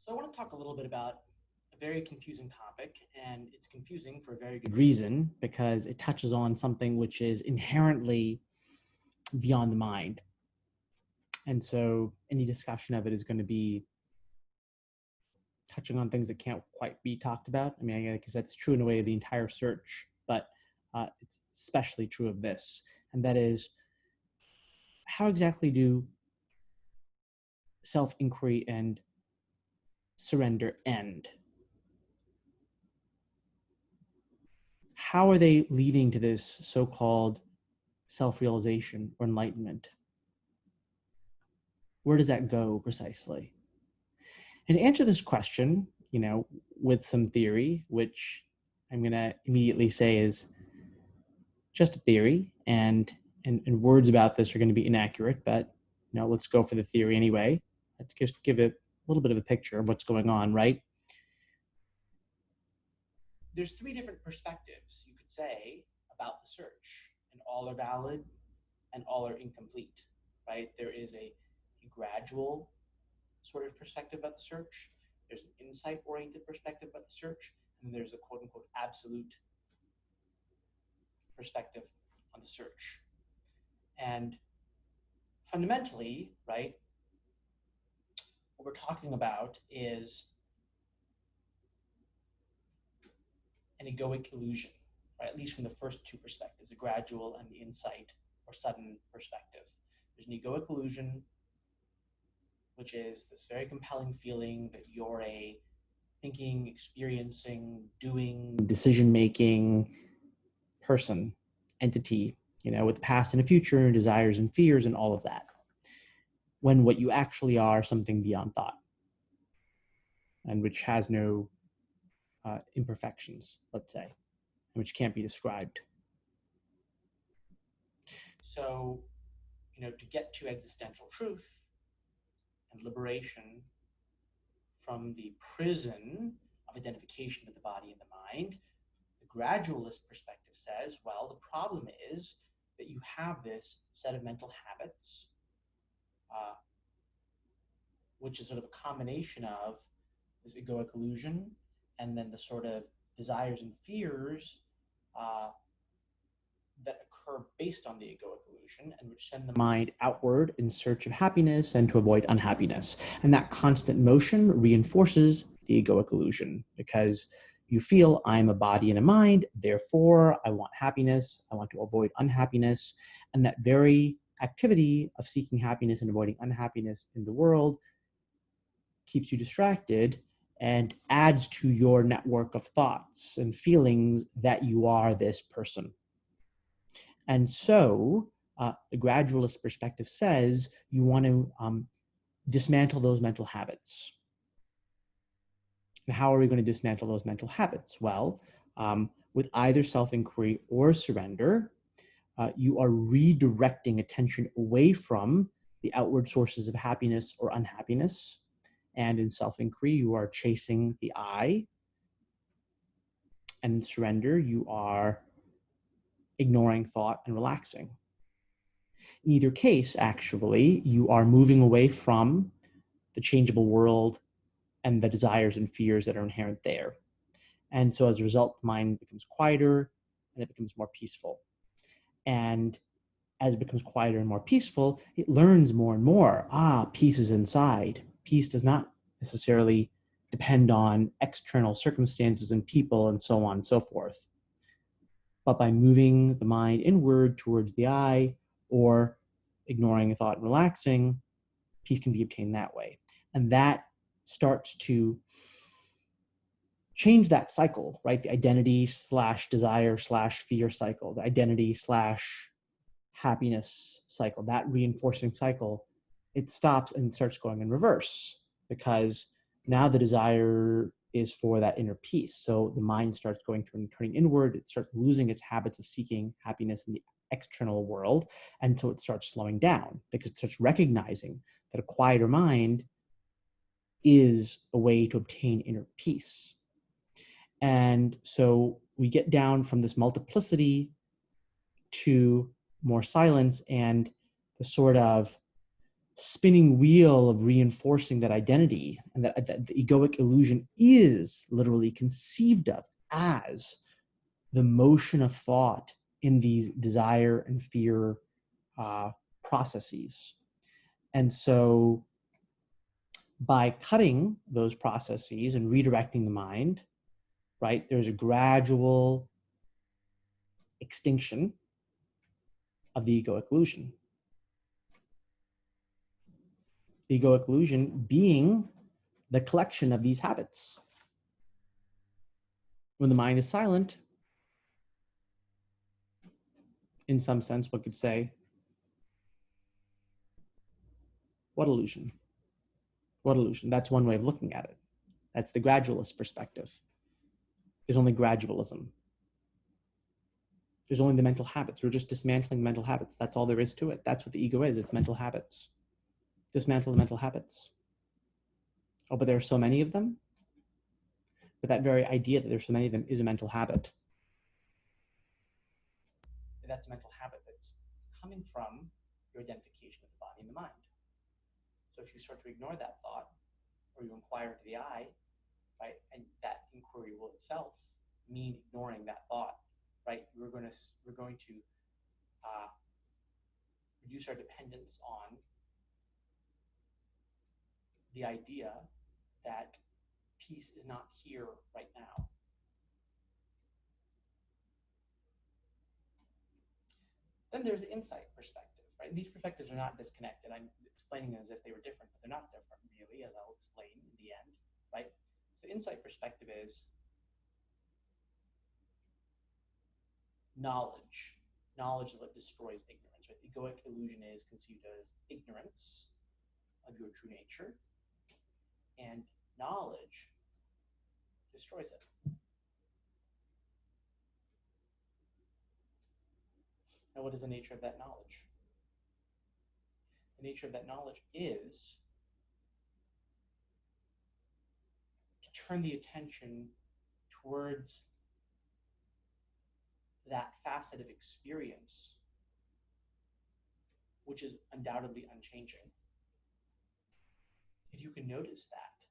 So I want to talk a little bit about a very confusing topic, and it's confusing for a very good reason because it touches on something which is inherently beyond the mind. And so any discussion of it is going to be touching on things that can't quite be talked about. I mean, I guess that's true in a way of the entire search, but it's especially true of this. And that is, how exactly do self-inquiry and surrender end? How are they leading to this so-called self-realization or enlightenment? Where does that go precisely? And to answer this question, with some theory, which I'm going to immediately say is just a theory, and words about this are going to be inaccurate, but let's go for the theory anyway. Let's just give it a little bit of a picture of what's going on, right? There's three different perspectives, you could say, about the search, and all are valid and all are incomplete, right? There is a gradual sort of perspective about the search. There's an insight-oriented perspective about the search, and there's a quote-unquote absolute perspective on the search. And fundamentally, right, what we're talking about is an egoic illusion, right? At least from the first two perspectives, the gradual and the insight or sudden perspective. There's an egoic illusion, which is this very compelling feeling that you're a thinking, experiencing, doing, decision-making person, entity, with the past and a future, desires and fears and all of that. When what you actually are something beyond thought, and which has no imperfections, let's say, which can't be described. So, to get to existential truth and liberation from the prison of identification with the body and the mind, the gradualist perspective says, well, the problem is that you have this set of mental habits, which is sort of a combination of this egoic illusion and then the sort of desires and fears that occur based on the egoic illusion, and which send the mind outward in search of happiness and to avoid unhappiness. And that constant motion reinforces the egoic illusion because you feel I'm a body and a mind, therefore I want happiness, I want to avoid unhappiness. And that very activity of seeking happiness and avoiding unhappiness in the world keeps you distracted and adds to your network of thoughts and feelings that you are this person. And so the gradualist perspective says you want to dismantle those mental habits. And how are we going to dismantle those mental habits? Well, with either self-inquiry or surrender, you are redirecting attention away from the outward sources of happiness or unhappiness. And in self-inquiry, you are chasing the I. And in surrender, you are ignoring thought and relaxing. In either case, actually, you are moving away from the changeable world and the desires and fears that are inherent there. And so as a result, the mind becomes quieter and it becomes more peaceful. And as it becomes quieter and more peaceful, it learns more and more. Peace is inside. Peace does not necessarily depend on external circumstances and people and so on and so forth. But by moving the mind inward towards the I or ignoring a thought and relaxing, peace can be obtained that way. And that starts to change that cycle, right? The identity / desire / fear cycle, the identity / happiness cycle, that reinforcing cycle, it stops and starts going in reverse because now the desire is for that inner peace. So the mind starts turning inward. It starts losing its habits of seeking happiness in the external world. And so it starts slowing down because it starts recognizing that a quieter mind is a way to obtain inner peace. And so we get down from this multiplicity to more silence and the sort of spinning wheel of reinforcing that identity, and that the egoic illusion is literally conceived of as the motion of thought in these desire and fear processes. And so by cutting those processes and redirecting the mind, right, there's a gradual extinction of the egoic illusion. The egoic illusion being the collection of these habits. When the mind is silent, in some sense, one could say, what illusion? What illusion? That's one way of looking at it. That's the gradualist perspective. There's only gradualism. There's only the mental habits. We're just dismantling mental habits. That's all there is to it. That's what the ego is. It's mental habits. Dismantle the mental habits. Oh, but there are so many of them? But that very idea that there's so many of them is a mental habit. That's a mental habit that's coming from your identification with the body and the mind. So if you start to ignore that thought, or you inquire into the I, right, and that inquiry will itself mean ignoring that thought, right? We're going to reduce our dependence on the idea that peace is not here right now. Then there's the insight perspective, right? These perspectives are not disconnected. I'm explaining them as if they were different, but they're not different really, as I'll explain in the end, right? So insight perspective is knowledge. Knowledge is what destroys ignorance, right? The egoic illusion is conceived as ignorance of your true nature, and knowledge destroys it. Now, what is the nature of that knowledge? The nature of that knowledge is to turn the attention towards that facet of experience which is undoubtedly unchanging. If you can notice that,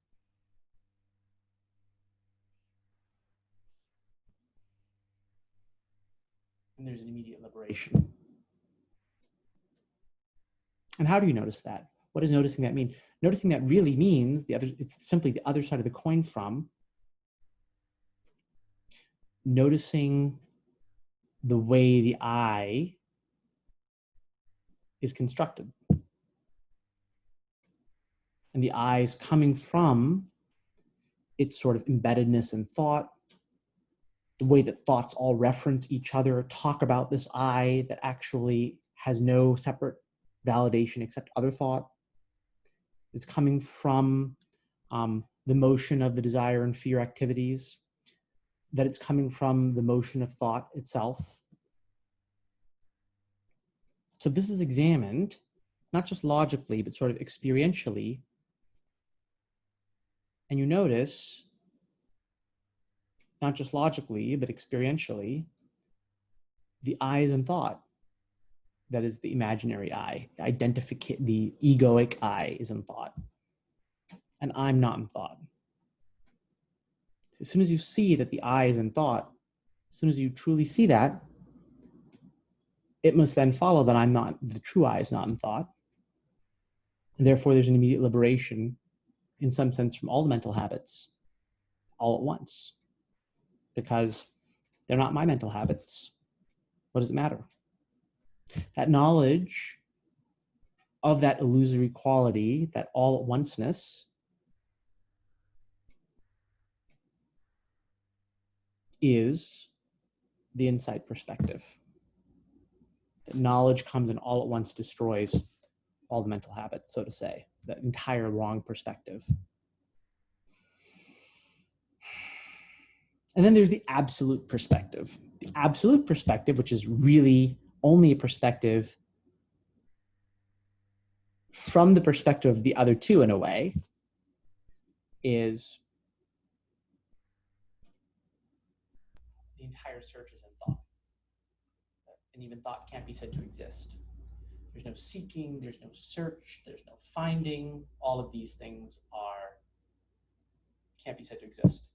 then there's an immediate liberation. And how do you notice that? What does noticing that mean? Noticing that really means it's simply the other side of the coin from noticing the way the I is constructed. And the I is coming from its sort of embeddedness in thought, the way that thoughts all reference each other, talk about this I that actually has no separate validation except other thought. It's coming from the motion of the desire and fear activities, that it's coming from the motion of thought itself. So this is examined, not just logically, but sort of experientially. And you notice, not just logically, but experientially, the I is in thought. That is the imaginary I. The egoic I is in thought. And I'm not in thought. As soon as you see that the I is in thought, as soon as you truly see that, it must then follow that the true I is not in thought. And therefore, there's an immediate liberation, in some sense, from all the mental habits all at once. Because they're not my mental habits. What does it matter? That knowledge of that illusory quality, that all at onceness, is the insight perspective. That knowledge comes and all at once destroys all the mental habits, so to say, that entire wrong perspective. And then there's the absolute perspective. The absolute perspective, which is really only a perspective from the perspective of the other two in a way, is the entire search is in thought. And even thought can't be said to exist. There's no seeking, there's no search, there's no finding. All of these things can't be said to exist.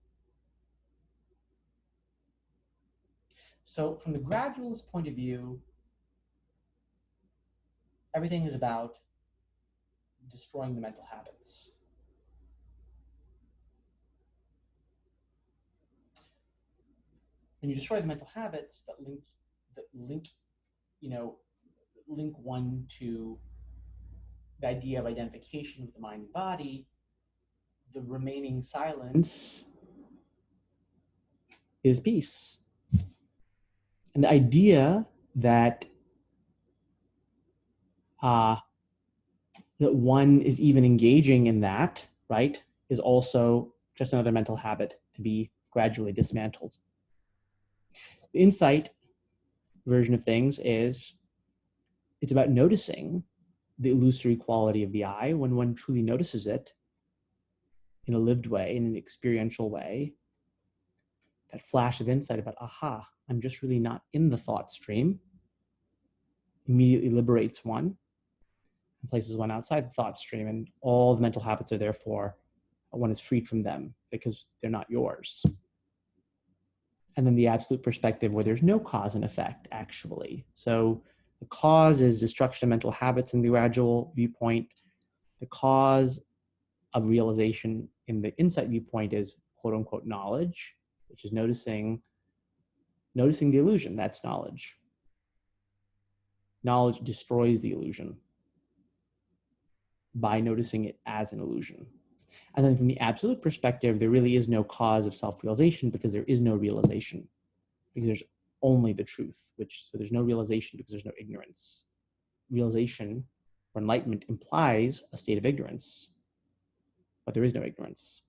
So from the gradualist point of view, everything is about destroying the mental habits. When you destroy the mental habits that link, link one to the idea of identification with the mind and body, the remaining silence is peace. And the idea that that one is even engaging in that, right, is also just another mental habit to be gradually dismantled. The insight version of things is it's about noticing the illusory quality of the I when one truly notices it in a lived way, in an experiential way. That flash of insight about, aha, I'm just really not in the thought stream, immediately liberates one and places one outside the thought stream, and all the mental habits are therefore, one is freed from them because they're not yours. And then the absolute perspective where there's no cause and effect, actually. So the cause is destruction of mental habits in the gradual viewpoint. The cause of realization in the insight viewpoint is quote unquote knowledge, which is noticing the illusion. That's knowledge. Knowledge destroys the illusion by noticing it as an illusion. And then from the absolute perspective, there really is no cause of self-realization because there is no realization, because there's only the truth, so there's no realization because there's no ignorance. Realization or enlightenment implies a state of ignorance, but there is no ignorance.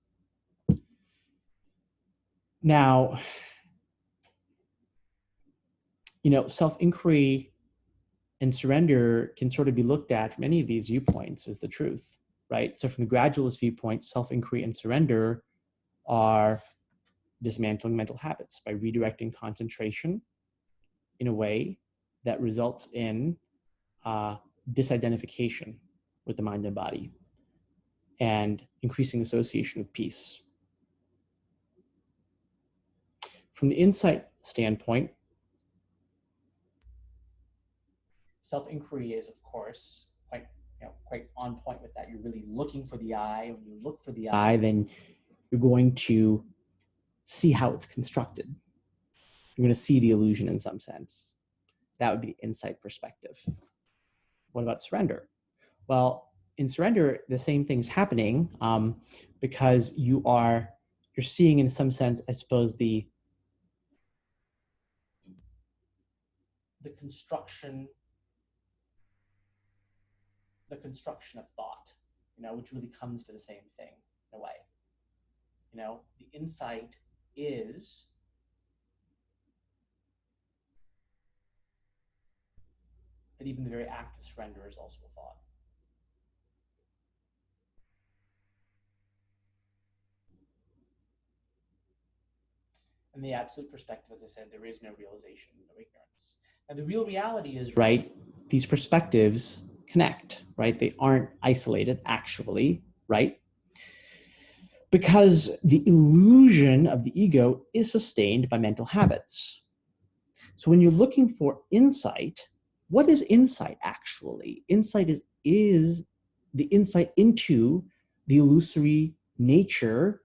Now, self-inquiry and surrender can sort of be looked at from any of these viewpoints as the truth, right? So from the gradualist viewpoint, self-inquiry and surrender are dismantling mental habits by redirecting concentration in a way that results in disidentification with the mind and body and increasing association with peace. From the insight standpoint, self-inquiry is, of course, quite on point with that. You're really looking for the I. When you look for the I, then you're going to see how it's constructed. You're going to see the illusion in some sense. That would be the insight perspective. What about surrender? Well, in surrender, the same thing's happening because you're seeing in some sense, I suppose, the construction of thought, which really comes to the same thing in a way. The insight is that even the very act of surrender is also a thought. And the absolute perspective, as I said, there is no realization, no ignorance. And the real reality is, right, these perspectives connect, right? They aren't isolated, actually, right? Because the illusion of the ego is sustained by mental habits. So when you're looking for insight, what is insight actually? Insight is the insight into the illusory nature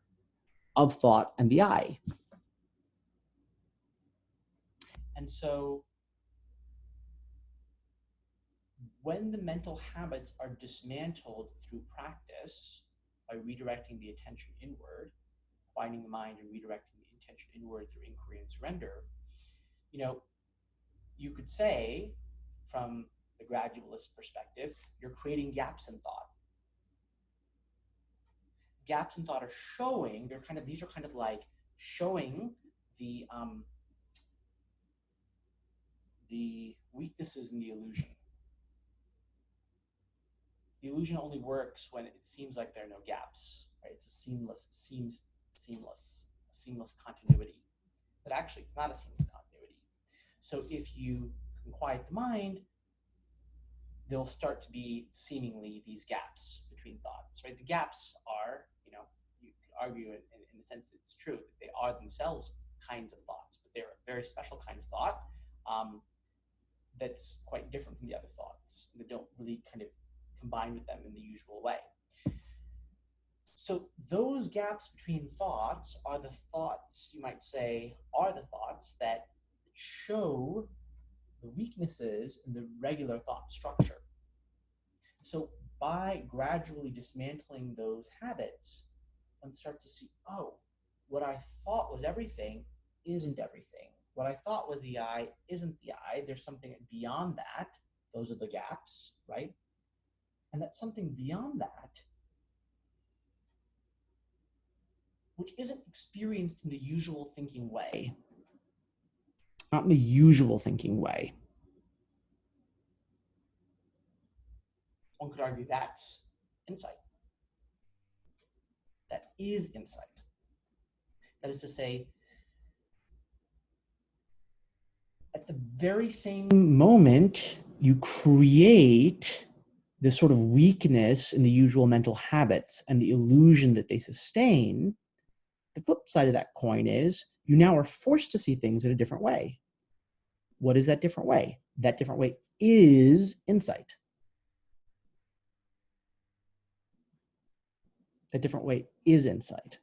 of thought and the I. And so when the mental habits are dismantled through practice by redirecting the attention inward, quieting the mind and redirecting the attention inward through inquiry and surrender, you could say, from the gradualist perspective, you're creating gaps in thought. Gaps in thought are showing, these are kind of like showing the weaknesses in the illusion. The illusion only works when it seems like there are no gaps, right? It's a seamless continuity. But actually, it's not a seamless continuity. So if you can quiet the mind, there'll start to be seemingly these gaps between thoughts, right? The gaps are, you could argue in the sense that it's true that they are themselves kinds of thoughts, but they're a very special kind of thought that's quite different from the other thoughts. They don't really kind of combine with them in the usual way. So those gaps between thoughts are the thoughts, you might say, are the thoughts that show the weaknesses in the regular thought structure. So by gradually dismantling those habits, one starts to see, oh, what I thought was everything isn't everything. What I thought was the I isn't the I. There's something beyond that. Those are the gaps, right? And that something beyond that, which isn't experienced in the usual thinking way. Not in the usual thinking way. One could argue that's insight. That is insight. That is to say, at the very same moment, you create this sort of weakness in the usual mental habits and the illusion that they sustain. The flip side of that coin is you now are forced to see things in a different way. What is that different way? That different way is insight. That different way is insight.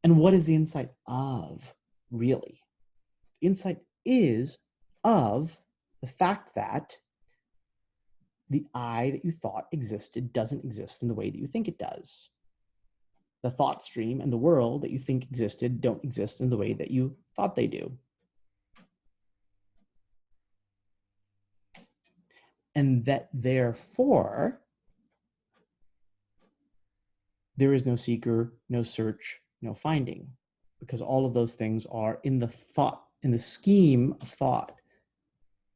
And what is the insight of, really? Insight is of the fact that the I that you thought existed doesn't exist in the way that you think it does. The thought stream and the world that you think existed don't exist in the way that you thought they do. And that therefore, there is no seeker, no search, no finding, because all of those things are in the thought, in the scheme of thought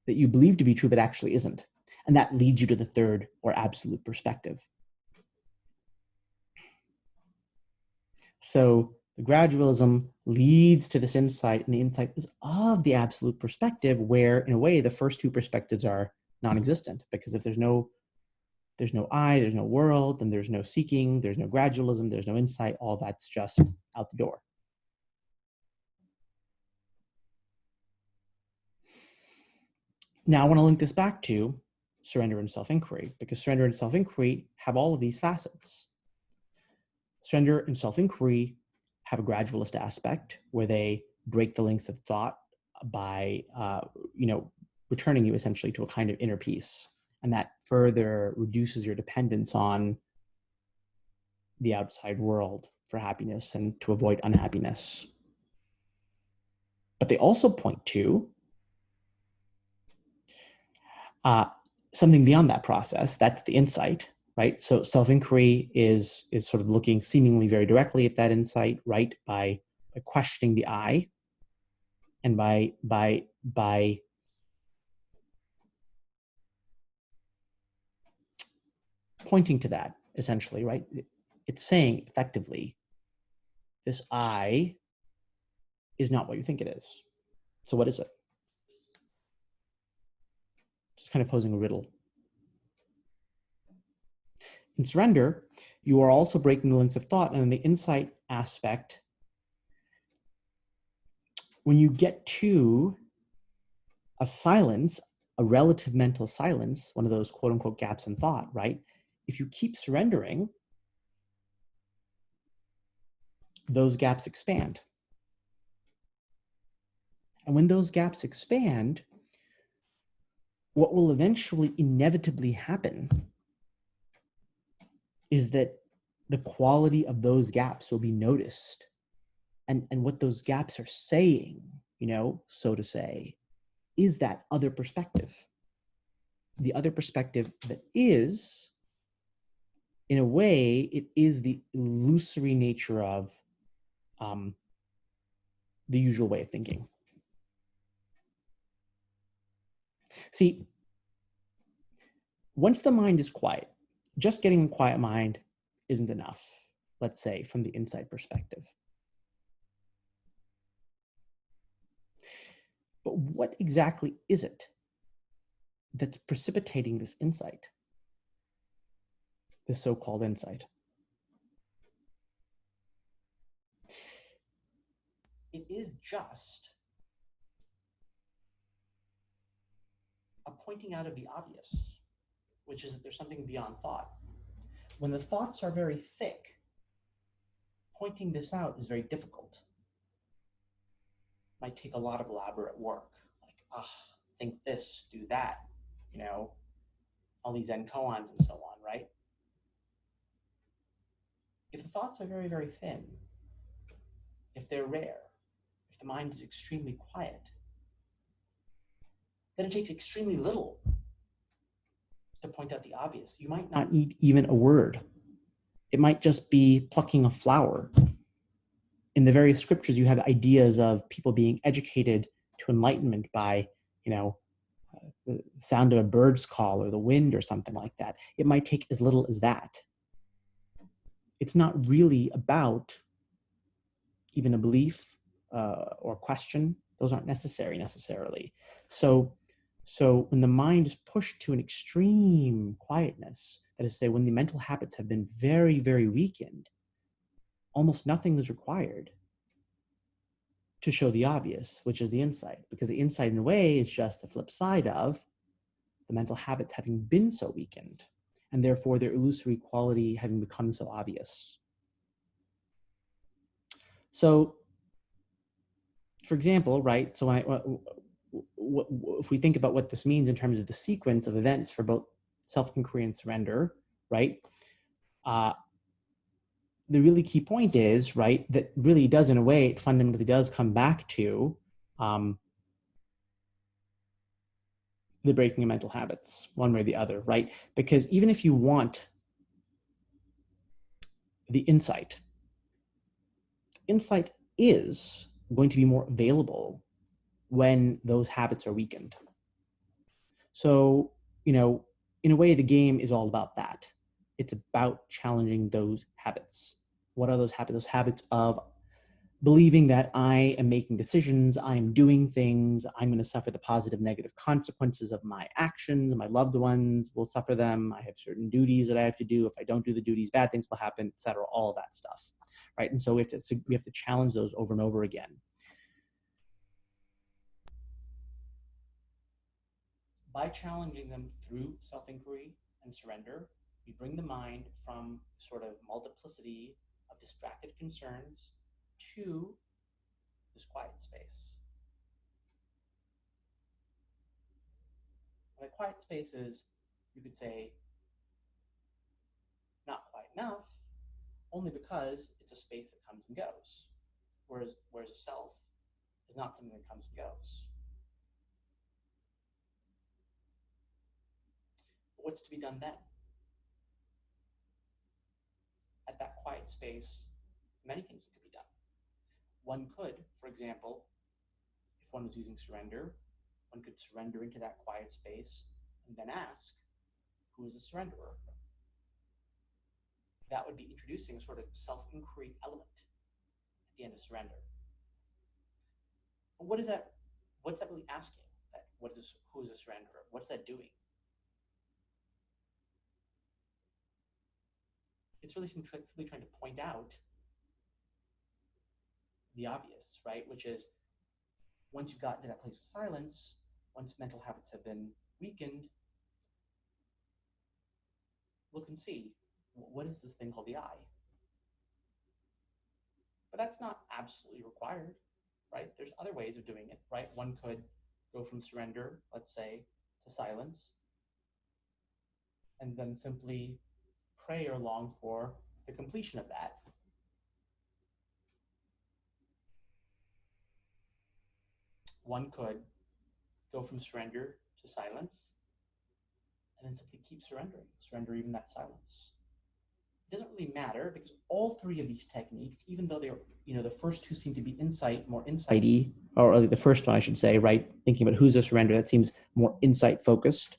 that you believe to be true but actually isn't. And that leads you to the third or absolute perspective. So the gradualism leads to this insight, and the insight is of the absolute perspective, where in a way the first two perspectives are non-existent, because if there's no I, there's no world, then there's no seeking, there's no gradualism, there's no insight, all that's just out the door. Now I want to link this back to surrender and self-inquiry, because surrender and self-inquiry have all of these facets. Surrender and self-inquiry have a gradualist aspect where they break the links of thought by, returning you essentially to a kind of inner peace. And that further reduces your dependence on the outside world for happiness and to avoid unhappiness. But they also point to something beyond that process. That's the insight, right? So self-inquiry is sort of looking seemingly very directly at that insight, right? By questioning the I, and by pointing to that, essentially, right? It's saying effectively, this I is not what you think it is. So what is it? Just kind of posing a riddle. In surrender, you are also breaking the links of thought, and in the insight aspect, when you get to a silence, a relative mental silence, one of those quote unquote gaps in thought, right? If you keep surrendering, those gaps expand. And when those gaps expand, what will eventually inevitably happen is that the quality of those gaps will be noticed. And what those gaps are saying, so to say, is that other perspective. The other perspective that is, in a way, it is the illusory nature of the usual way of thinking. See, once the mind is quiet, just getting a quiet mind isn't enough, let's say, from the insight perspective. But what exactly is it that's precipitating this insight, this so-called insight? It is just a pointing out of the obvious, which is that there's something beyond thought. When the thoughts are very thick, pointing this out is very difficult. It might take a lot of elaborate work, like, think this, do that, you know, all these Zen koans and so on, right? If the thoughts are very, very thin, if they're rare, if the mind is extremely quiet, then it takes extremely little to point out the obvious. You might not need even a word. It might just be plucking a flower. In the various scriptures, you have ideas of people being educated to enlightenment by, the sound of a bird's call or the wind or something like that. It might take as little as that. It's not really about even a belief or question. Those aren't necessarily. So when the mind is pushed to an extreme quietness, that is to say, when the mental habits have been very, very weakened, almost nothing is required to show the obvious, which is the insight, because the insight in a way is just the flip side of the mental habits having been so weakened, and therefore their illusory quality having become so obvious. So, for example, right, so if we think about what this means in terms of the sequence of events for both self-inquiry and surrender, right, the really key point is, right, that really does, in a way, it fundamentally does come back to the breaking of mental habits, one way or the other, right? Because even if you want the insight is going to be more available when those habits are weakened. So, in a way, the game is all about that. It's about challenging those habits. What are those habits? Those habits of believing that I am making decisions, I'm doing things, I'm going to suffer the positive, negative consequences of my actions, my loved ones will suffer them, I have certain duties that I have to do, if I don't do the duties, bad things will happen, etc., all that stuff, right? And so we have to challenge those over and over again. By challenging them through self-inquiry and surrender, we bring the mind from sort of multiplicity of distracted concerns to this quiet space. And the quiet space is, you could say, not quite enough, only because it's a space that comes and goes, whereas a self is not something that comes and goes. But what's to be done then? At that quiet space, many things could be done. One could, for example, if one was using surrender, one could surrender into that quiet space and then ask, who is the surrenderer? That would be introducing a sort of self-inquiry element at the end of surrender. But what is that? What's that really asking? Who is a surrenderer? What's that doing? It's really simply trying to point out the obvious, right? Which is, once you've gotten to that place of silence, once mental habits have been weakened, look and see, what is this thing called the I? But that's not absolutely required, right? There's other ways of doing it, right? One could go from surrender, let's say, to silence, and then simply pray or long for the completion of that. One could go from surrender to silence, and then simply keep surrender even that silence. It doesn't really matter, because all three of these techniques, even though they're, the first two seem to be more insighty, or the first one I should say, right? Thinking about who's a surrender, that seems more insight focused,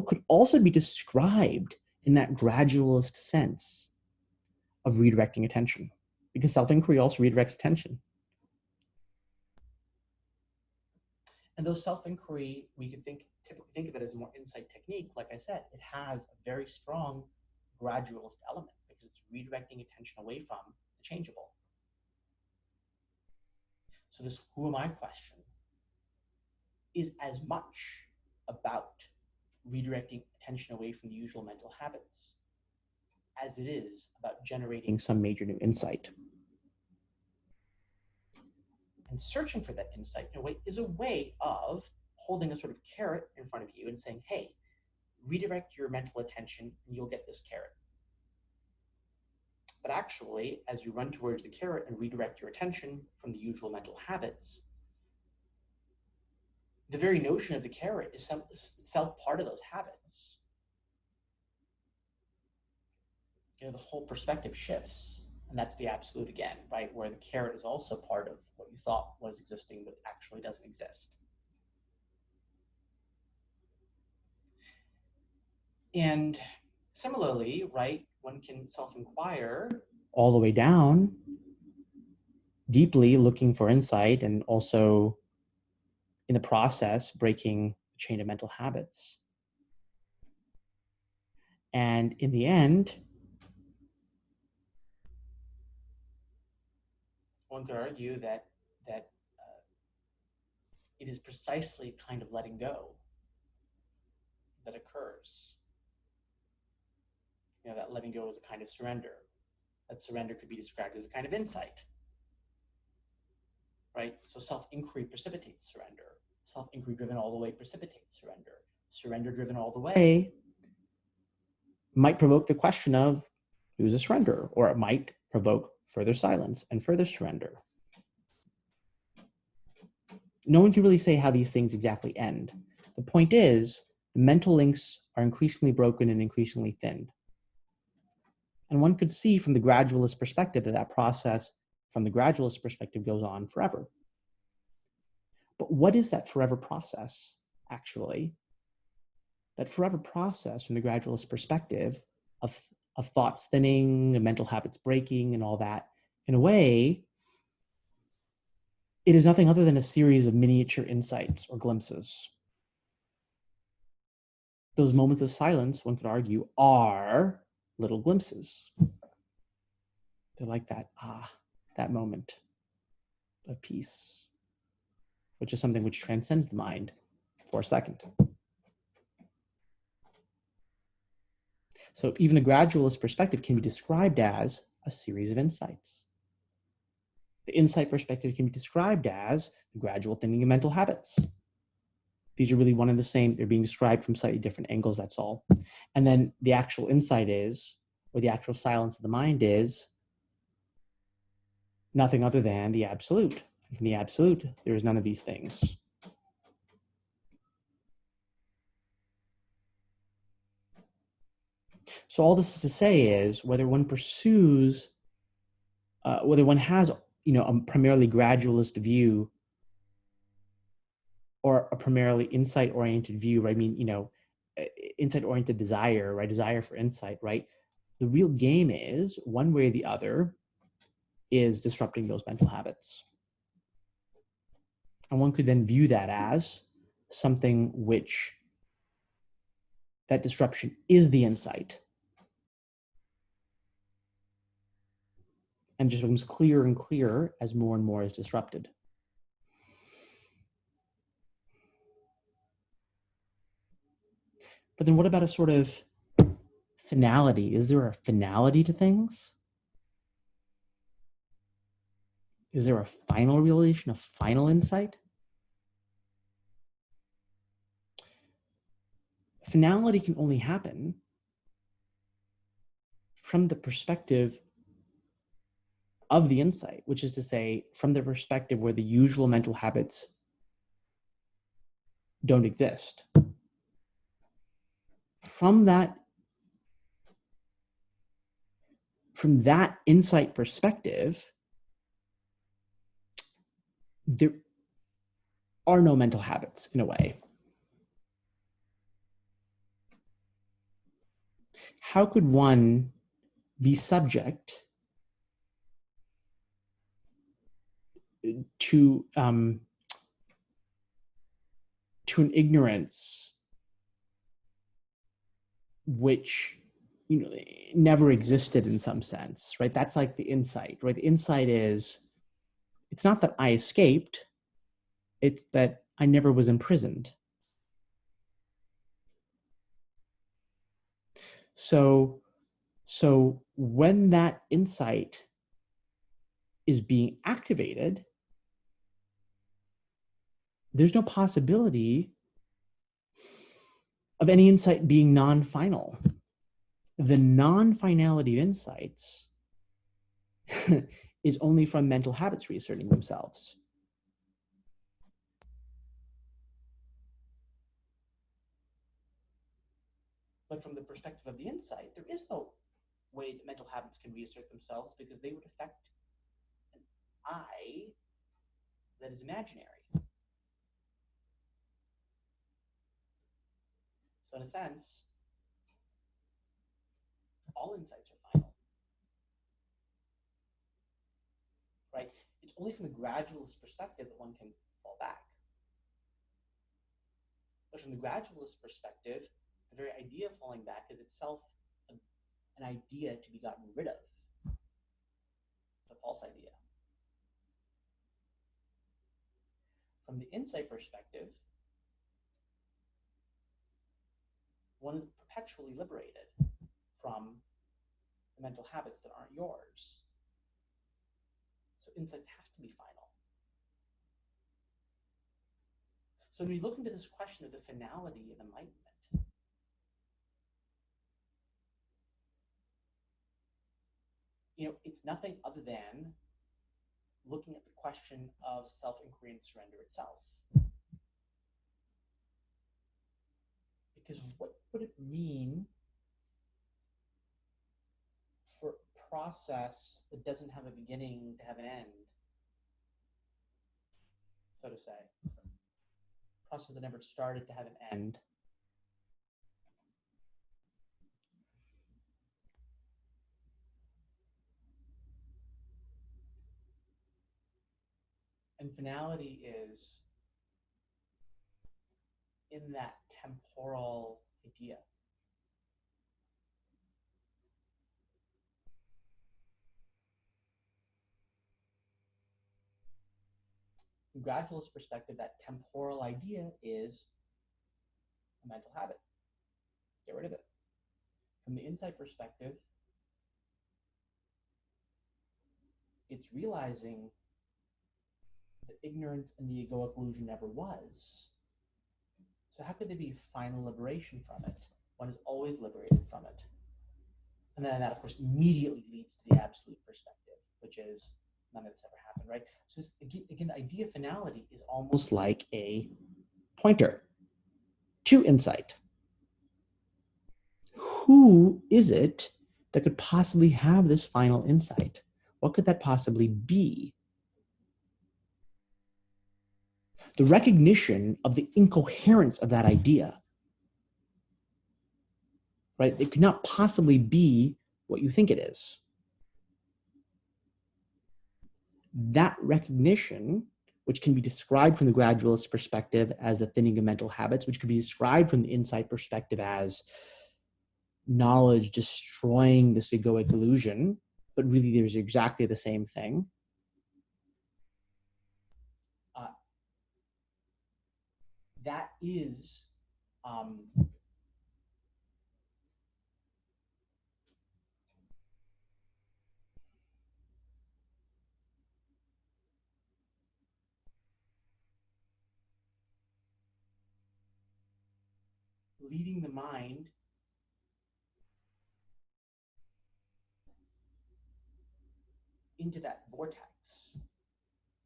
could also be described in that gradualist sense of redirecting attention, because self-inquiry also redirects attention. And though self-inquiry, we could typically think of it as a more insight technique, like I said, it has a very strong gradualist element because it's redirecting attention away from the changeable. So this who am I question is as much about redirecting attention away from the usual mental habits as it is about generating some major new insight. And searching for that insight in a way is a way of holding a sort of carrot in front of you and saying, hey, redirect your mental attention and you'll get this carrot. But actually, as you run towards the carrot and redirect your attention from the usual mental habits, the very notion of the carrot is itself part of those habits. The whole perspective shifts, and that's the absolute again, right? Where the carrot is also part of what you thought was existing, but actually doesn't exist. And similarly, right, one can self-inquire all the way down, deeply looking for insight, and also in the process, breaking the chain of mental habits. And in the end, one could argue that it is precisely kind of letting go that occurs. That letting go is a kind of surrender. That surrender could be described as a kind of insight, right? So self-inquiry precipitates surrender. Self-inquiry driven all the way precipitates surrender. Surrender driven all the way might provoke the question of who's a surrender, or it might provoke further silence and further surrender. No one can really say how these things exactly end. The point is, the mental links are increasingly broken and increasingly thinned. And one could see from the gradualist perspective that process from the gradualist perspective goes on forever. But what is that forever process, actually? That forever process from the gradualist perspective of thoughts thinning, and mental habits breaking, and all that, in a way, it is nothing other than a series of miniature insights or glimpses. Those moments of silence, one could argue, are little glimpses. They're like that moment of peace, which is something which transcends the mind for a second. So even the gradualist perspective can be described as a series of insights. The insight perspective can be described as the gradual thinning of mental habits. These are really one and the same. They're being described from slightly different angles, that's all. And then the actual insight is, or the actual silence of the mind is, nothing other than the absolute. In the absolute, there is none of these things. So all this is to say is, whether one pursues, whether one has, a primarily gradualist view or a primarily insight-oriented view, right? I mean, insight-oriented desire, right? Desire for insight, right? The real game is, one way or the other, is disrupting those mental habits. And one could then view that as something which, that disruption is the insight. And just becomes clearer and clearer as more and more is disrupted. But then what about a sort of finality? Is there a finality to things? Is there a final realization, a final insight? Finality can only happen from the perspective of the insight, which is to say, from the perspective where the usual mental habits don't exist. From that insight perspective, there are no mental habits in a way. How could one be subject to to an ignorance which never existed in some sense, right? That's like the insight, right? The insight is, it's not that I escaped, it's that I never was imprisoned. So when that insight is being activated, there's no possibility of any insight being non-final. The non-finality of insights is only from mental habits reasserting themselves. But from the perspective of the insight, there is no way that mental habits can reassert themselves, because they would affect an I that is imaginary. So in a sense, all insights are final, right? It's only from the gradualist perspective that one can fall back. But from the gradualist perspective, the very idea of falling back is itself an idea to be gotten rid of. It's a false idea. From the insight perspective, one is perpetually liberated from the mental habits that aren't yours. So insights have to be final. So when we look into this question of the finality of enlightenment, it's nothing other than looking at the question of self-inquiry and surrender itself. Because what would it mean for a process that doesn't have a beginning to have an end, so to say? A process that never started to have an end. And finality is in that temporal idea. From gradualist perspective, that temporal idea is a mental habit. Get rid of it. From the insight perspective, it's realizing that ignorance and the egoic illusion never was. So how could there be final liberation from it? One is always liberated from it. And then that, of course, immediately leads to the absolute perspective, which is none of this ever happened, right? So this, again, the idea of finality is almost like a pointer to insight. Who is it that could possibly have this final insight? What could that possibly be? The recognition of the incoherence of that idea, right? It could not possibly be what you think it is. That recognition, which can be described from the gradualist perspective as the thinning of mental habits, which could be described from the insight perspective as knowledge destroying this egoic illusion, but really there's exactly the same thing. That is leading the mind into that vortex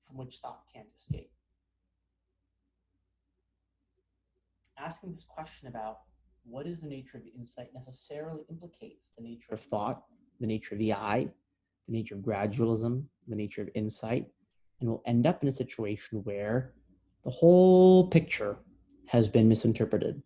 from which thought can't escape. Asking this question about what is the nature of the insight necessarily implicates the nature of thought, the nature of the I, the nature of gradualism, the nature of insight, and we'll end up in a situation where the whole picture has been misinterpreted.